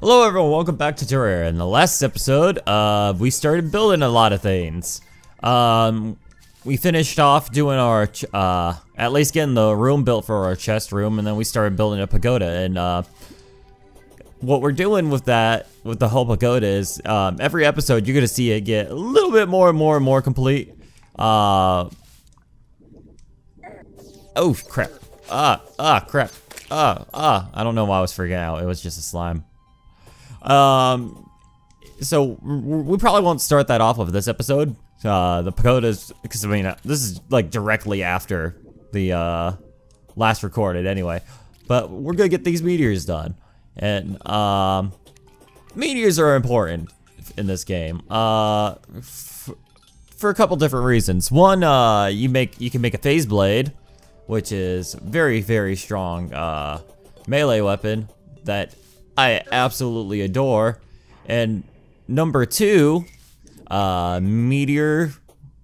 Hello everyone, welcome back to Terraria. In the last episode, we started building a lot of things. We finished off doing our, at least getting the room built for our chest room, and then we started building a pagoda. And what we're doing with that, with the whole pagoda is, every episode you're gonna see it get a little bit more and more complete. Oh crap. Crap. I don't know why I was freaking out. It was just a slime. So we probably won't start that off with this episode. The pagodas, because I mean, this is like directly after the last recorded anyway. But we're gonna get these meteors done, and meteors are important in this game. For a couple different reasons. One, you can make a phase blade, which is very strong melee weapon that I absolutely adore. And number two, Meteor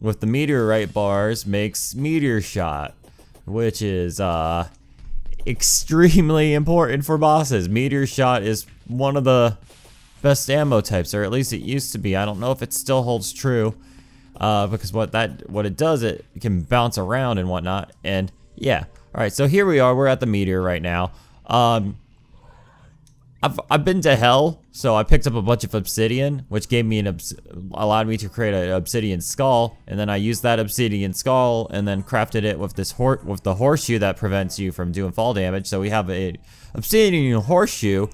with the Meteorite bars makes Meteor shot, which is extremely important for bosses. Meteor shot is one of the best ammo types, or at least it used to be. I don't know if it still holds true, because what it does, it can bounce around and whatnot. And yeah, all right. So here we are. We're at the Meteor right now. I've been to hell, so I picked up a bunch of obsidian, which gave me allowed me to create an obsidian skull, and then I used that obsidian skull and then crafted it with this the horseshoe that prevents you from doing fall damage. So we have a obsidian horseshoe,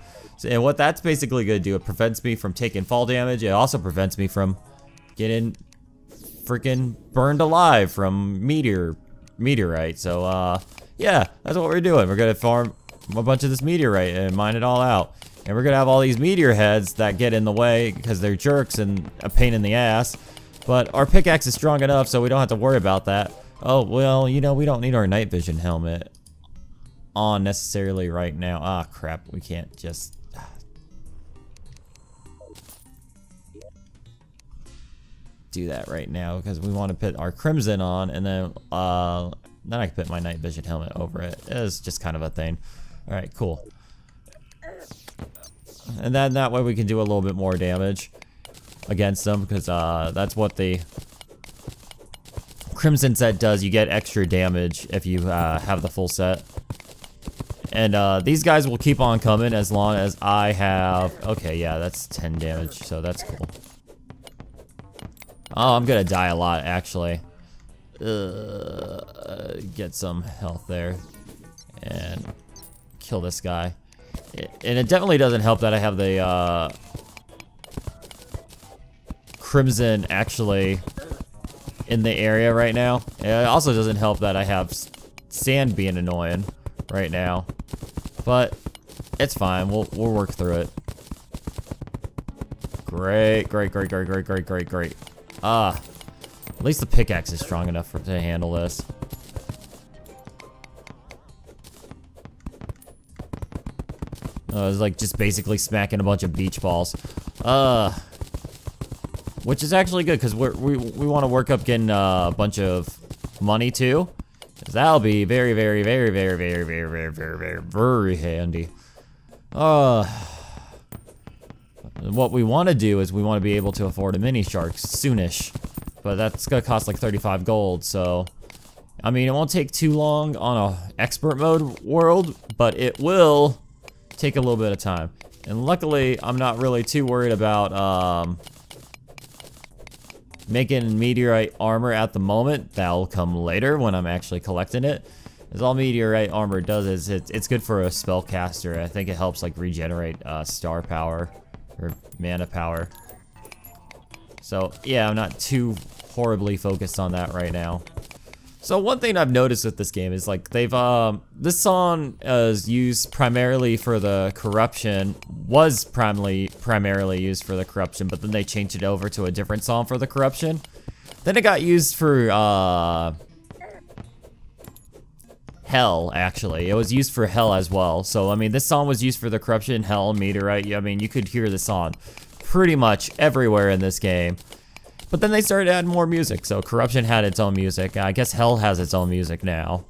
and what that's basically gonna do, it prevents me from taking fall damage. It also prevents me from getting freaking burned alive from meteorite. So yeah, that's what we're doing. We're gonna farm a bunch of this meteorite and mine it all out. And we're gonna have all these meteor heads that get in the way because they're jerks and a pain in the ass. But our pickaxe is strong enough, so we don't have to worry about that. Oh, well, you know, we don't need our night vision helmet on necessarily right now. Ah, crap, we can't just... do that right now because we want to put our crimson on, and then I can put my night vision helmet over it. It's just kind of a thing. All right, cool. And then that way we can do a little bit more damage against them, because that's what the crimson set does. You get extra damage if you have the full set. And these guys will keep on coming as long as I have... Okay, yeah, that's 10 damage, so that's cool. Oh, I'm gonna die a lot, actually. Get some health there. And kill this guy. And it definitely doesn't help that I have the crimson actually in the area right now. It also doesn't help that I have sand being annoying right now. But it's fine. We'll work through it. Great. At least the pickaxe is strong enough to handle this. It's like just basically smacking a bunch of beach balls. Which is actually good, because we want to work up getting a bunch of money too. Because that'll be very handy. What we want to do is we want to be able to afford a mini shark soonish. But that's gonna cost like 35 gold, so... I mean, it won't take too long on a expert mode world, but it will take a little bit of time. And luckily, I'm not really too worried about making meteorite armor at the moment. That'll come later when I'm actually collecting it. Because all meteorite armor does is it's good for a spellcaster. I think it helps like regenerate star power or mana power. So yeah, I'm not too horribly focused on that right now. So one thing I've noticed with this game is like they've this song is used primarily for the corruption, was primarily used for the corruption, but then they changed it over to a different song for the corruption. Then it got used for hell, actually. It was used for hell as well. So I mean, this song was used for the corruption, hell, meteorite. I mean, you could hear the song pretty much everywhere in this game. But then they started adding more music, so corruption had its own music. I guess hell has its own music now.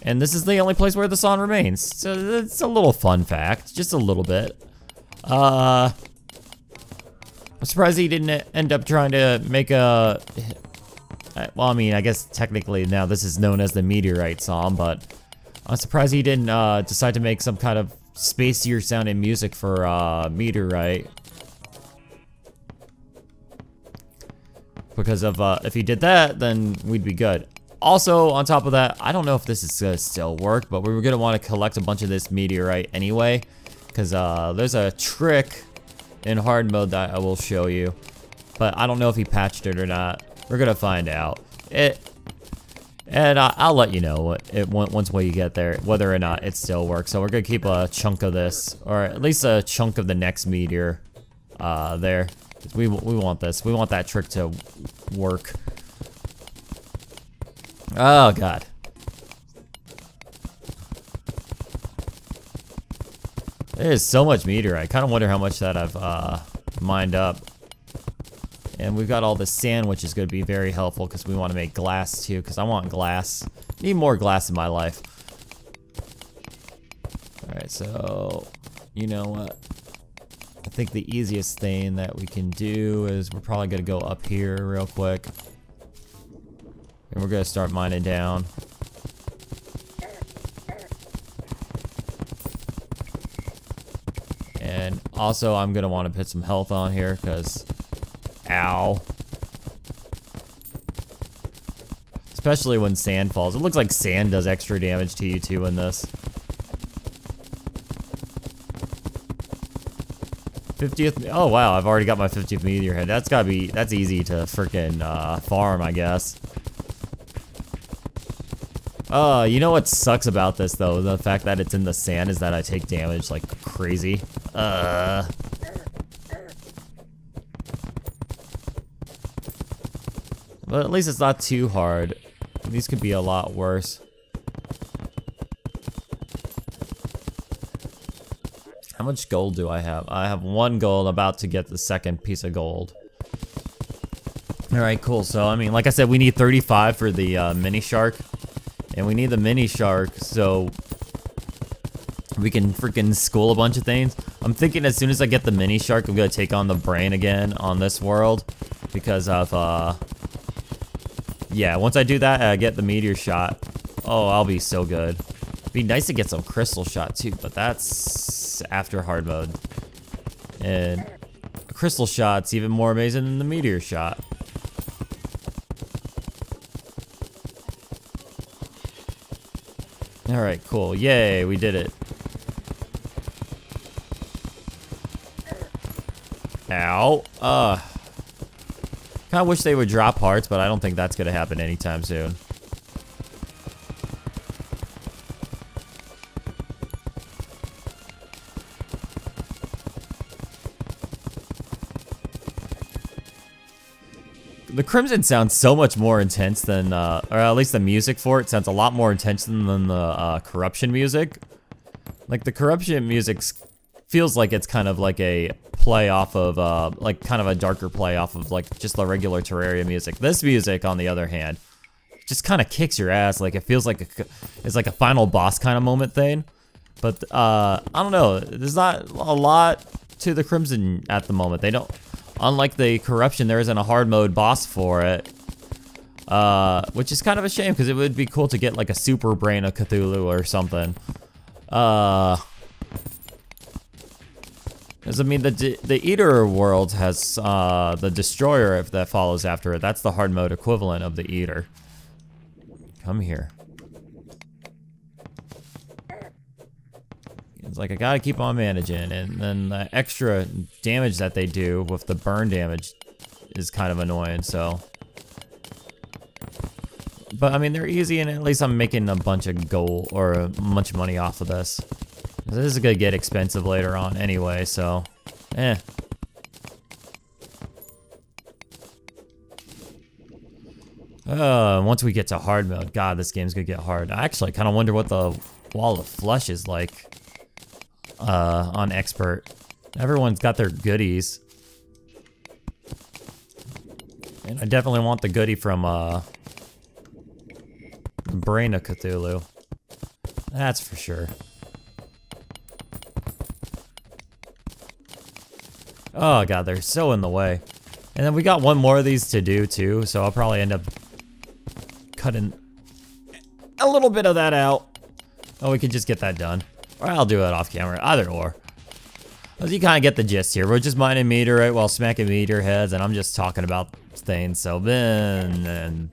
And this is the only place where the sun remains. So it's a little fun fact, just a little bit. I'm surprised he didn't end up trying to make a... Well, I mean, I guess technically now this is known as the Meteorite song, but I'm surprised he didn't decide to make some kind of spacier sounding music for Meteorite. Because of, if he did that, then we'd be good. Also, on top of that, I don't know if this is gonna still work, but we were gonna want to collect a bunch of this Meteorite anyway. Because there's a trick in hard mode that I will show you. But I don't know if he patched it or not. We're gonna find out. And I'll let you know once we get there, whether or not it still works. So we're gonna keep a chunk of this, or at least a chunk of the next meteor there. We want this. We want that trick to work. Oh god. There's so much meteorite. I kind of wonder how much that I've mined up. And we've got all the sand, which is going to be very helpful because we want to make glass too, because I want glass. Need more glass in my life. Alright, so you know what? I think the easiest thing that we can do is we're probably going to go up here real quick. And we're going to start mining down. And also I'm going to want to put some health on here because... Ow. Especially when sand falls. It looks like sand does extra damage to you too in this. 50th, oh wow, I've already got my 50th meteor head. That's gotta be, that's easy to freaking farm, I guess. You know what sucks about this though? The fact that it's in the sand is that I take damage like crazy. But at least it's not too hard. These could be a lot worse. How much gold do I have? I have 1 gold, about to get the second piece of gold. Alright, cool. So, I mean, like I said, we need 35 for the mini shark. And we need the mini shark so we can freaking school a bunch of things. I'm thinking as soon as I get the mini shark, I'm gonna take on the brain again on this world. Because of, yeah, once I do that, I get the meteor shot. Oh, I'll be so good. It'd be nice to get some crystal shot too, but that's after hard mode. And a crystal shot's even more amazing than the meteor shot. Alright, cool. Yay, we did it. Ow. Kinda wish they would drop hearts, but I don't think that's gonna happen anytime soon. The Crimson sounds so much more intense than, or at least the music for it sounds a lot more intense than the Corruption music. Like the Corruption music feels like it's kind of like a play off of, like kind of a darker play off of like just the regular Terraria music. This music, on the other hand, just kind of kicks your ass. Like it feels like it's like a final boss kind of moment thing. But I don't know. There's not a lot to the Crimson at the moment. They don't. Unlike the Corruption, there isn't a hard mode boss for it. Which is kind of a shame, because it would be cool to get like a super brain of Cthulhu or something. Because I mean, the Eater world has the Destroyer if that follows after it. That's the hard mode equivalent of the Eater. Come here. It's like I gotta keep on managing, and then the extra damage that they do with the burn damage is kind of annoying, so. But I mean, they're easy, and at least I'm making a bunch of gold, or a bunch of money off of this. This is gonna get expensive later on anyway, so, eh. Once we get to hard mode, God, this game's gonna get hard. I actually kind of wonder what the Wall of Flesh is like. On expert. Everyone's got their goodies. And I definitely want the goodie from Brain of Cthulhu. That's for sure. Oh god, they're so in the way. And then we got one more of these to do too, so I'll probably end up cutting a little bit of that out. Oh, we could just get that done. Or I'll do it off camera, either or. As you kind of get the gist here, we're just mining meteorite while smacking meteor heads, and I'm just talking about things, so then, and...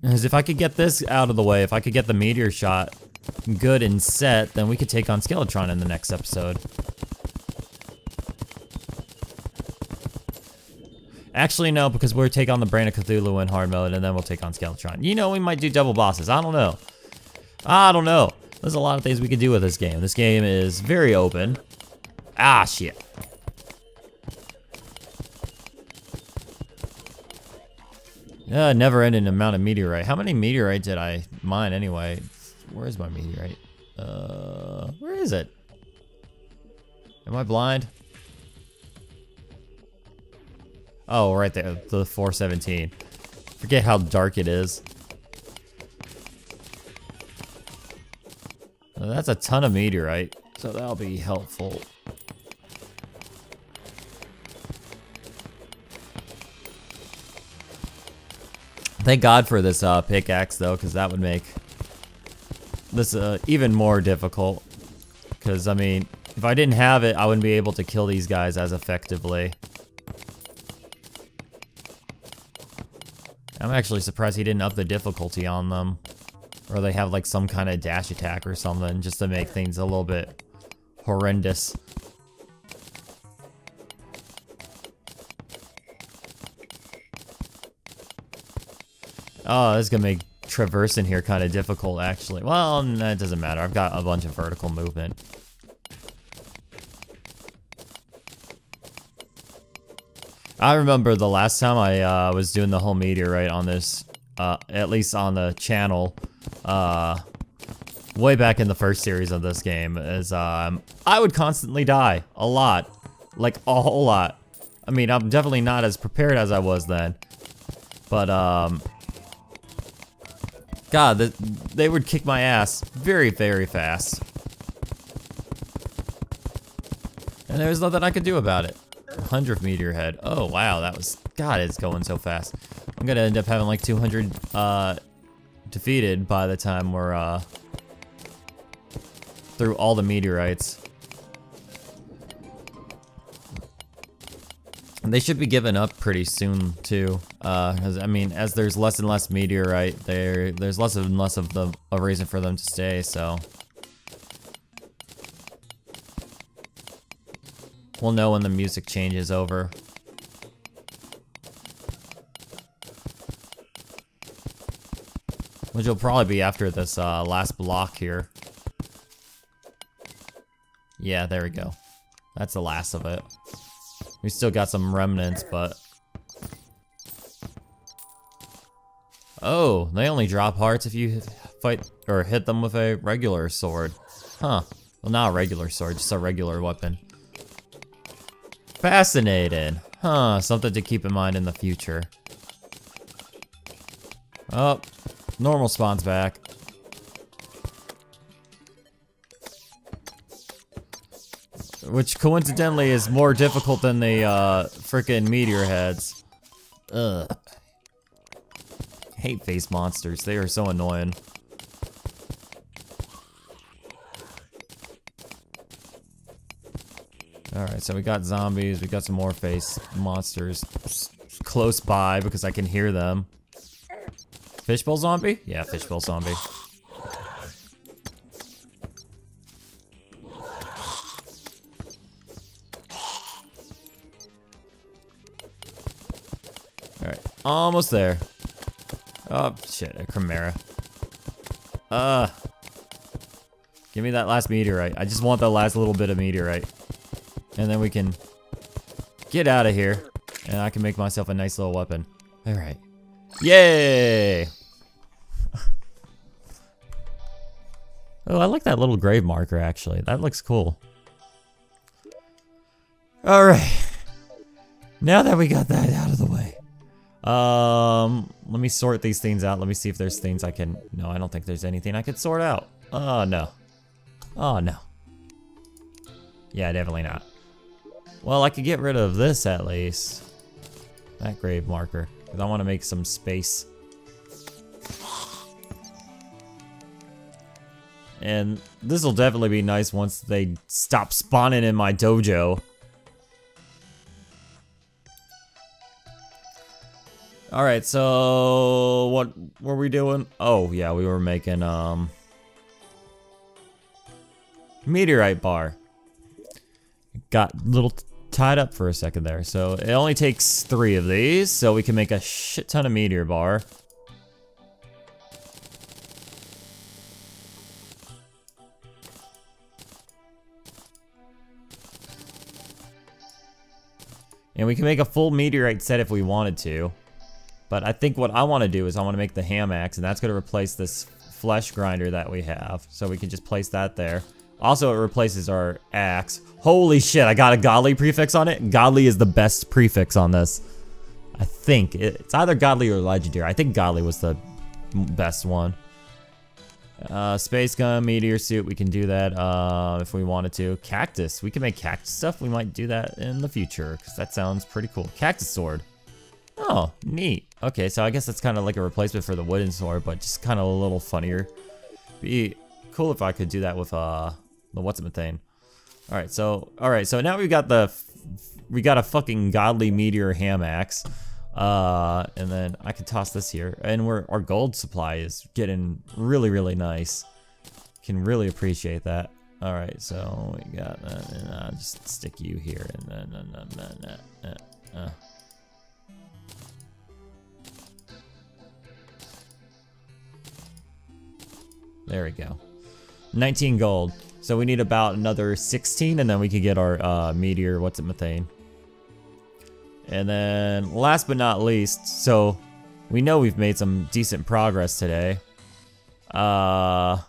As if I could get this out of the way, if I could get the meteor shot good and set, then we could take on Skeletron in the next episode. Actually, no, because we'll take on the Brain of Cthulhu in hard mode, and then we'll take on Skeletron. You know, we might do double bosses. I don't know. I don't know. There's a lot of things we could do with this game. This game is very open. Ah, shit. Never-ending amount of meteorite. How many meteorite did I mine anyway? Where is my meteorite? Where is it? Am I blind? Oh, right there, the 417. Forget how dark it is. That's a ton of meteorite, so that'll be helpful. Thank God for this pickaxe though, because that would make this even more difficult. Because, I mean, if I didn't have it, I wouldn't be able to kill these guys as effectively. I'm actually surprised he didn't up the difficulty on them. Or they have like some kind of dash attack or something, just to make things a little bit horrendous. Oh, this is gonna make traversing here kind of difficult, actually. Well, no, it doesn't matter. I've got a bunch of vertical movement. I remember the last time I was doing the whole meteorite on this, at least on the channel, way back in the first series of this game, is I would constantly die. A lot. Like, a whole lot. I mean, I'm definitely not as prepared as I was then. But, God, they would kick my ass very, very fast. And there was nothing I could do about it. 100th meteor head. Oh, wow, that was... God, it's going so fast. I'm gonna end up having like 200 defeated by the time we're through all the meteorites. And they should be giving up pretty soon too, because I mean, as there's less and less meteorite, there's less and less of a reason for them to stay. So we'll know when the music changes over. Which will probably be after this last block here. Yeah, there we go. That's the last of it. We still got some remnants, but... Oh, they only drop hearts if you fight or hit them with a regular sword. Huh. Well, not a regular sword, just a regular weapon. Fascinating. Huh, something to keep in mind in the future. Oh, normal spawns back. Which coincidentally is more difficult than the frickin' meteor heads. Ugh. Hate face monsters, they are so annoying. Alright, so we got zombies, we got some more face monsters close by because I can hear them. Fishbowl zombie? Yeah, fishbowl zombie. Alright, almost there. Oh, shit, a chimera. Give me that last meteorite. I just want that last little bit of meteorite. And then we can get out of here. And I can make myself a nice little weapon. Alright. Yay! Oh, I like that little grave marker, actually. That looks cool. Alright. Now that we got that out of the way. Let me sort these things out. Let me see if there's things I can... No, I don't think there's anything I could sort out. Oh, no. Oh, no. Yeah, definitely not. Well, I could get rid of this at least. That grave marker. Because I want to make some space. And this will definitely be nice once they stop spawning in my dojo. Alright, so what were we doing? Oh, yeah, we were making Meteorite bar. Got a little tied up for a second there. So it only takes 3 of these, so we can make a shit ton of meteor bar. And we can make a full meteorite set if we wanted to. But I think what I want to do is I want to make the ham axe, and that's going to replace this flesh grinder that we have. So we can just place that there. Also, it replaces our axe. Holy shit, I got a godly prefix on it. Godly is the best prefix on this. I think. It's either godly or legendary. I think godly was the best one. Space gun, meteor suit, we can do that if we wanted to. Cactus, we can make cactus stuff. We might do that in the future, because that sounds pretty cool. Cactus sword. Oh, neat. Okay, so I guess that's kind of like a replacement for the wooden sword, but just kind of a little funnier. Be cool if I could do that with the what's-it-thing. Alright, so now we got a fucking godly meteor ham axe. And then I can toss this here, and our gold supply is getting really, really nice. Can really appreciate that. All right, so we got that, and I'll just stick you here, and then there we go. 19 gold. So we need about another 16, and then we can get our meteor methane. And then, last but not least, so we know we've made some decent progress today. Let's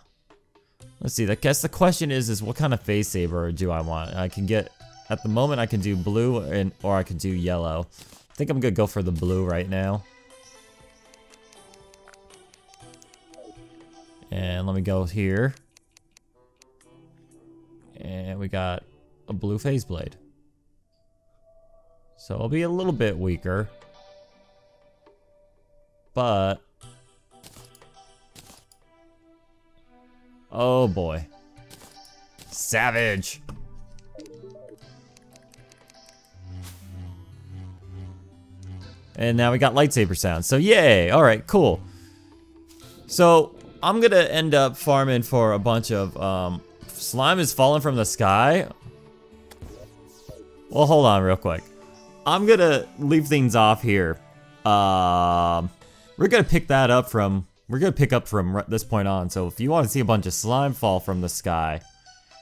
see, I guess the question is what kind of phase saber do I want? I can get, at the moment I can do blue or I can do yellow. I think I'm gonna go for the blue right now. And let me go here. And we got a blue phase blade. So it'll be a little bit weaker. But... oh boy. Savage! And now we got lightsaber sounds. So yay! Alright, cool. So I'm gonna end up farming for a bunch of... slime is falling from the sky? Well, hold on real quick. I'm gonna leave things off here. We're gonna pick that up from... we're gonna pick up from this point on. So if you want to see a bunch of slime fall from the sky,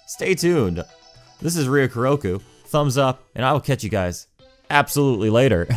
stay tuned. This is Ryukiroku. Thumbs up, and I will catch you guys absolutely later.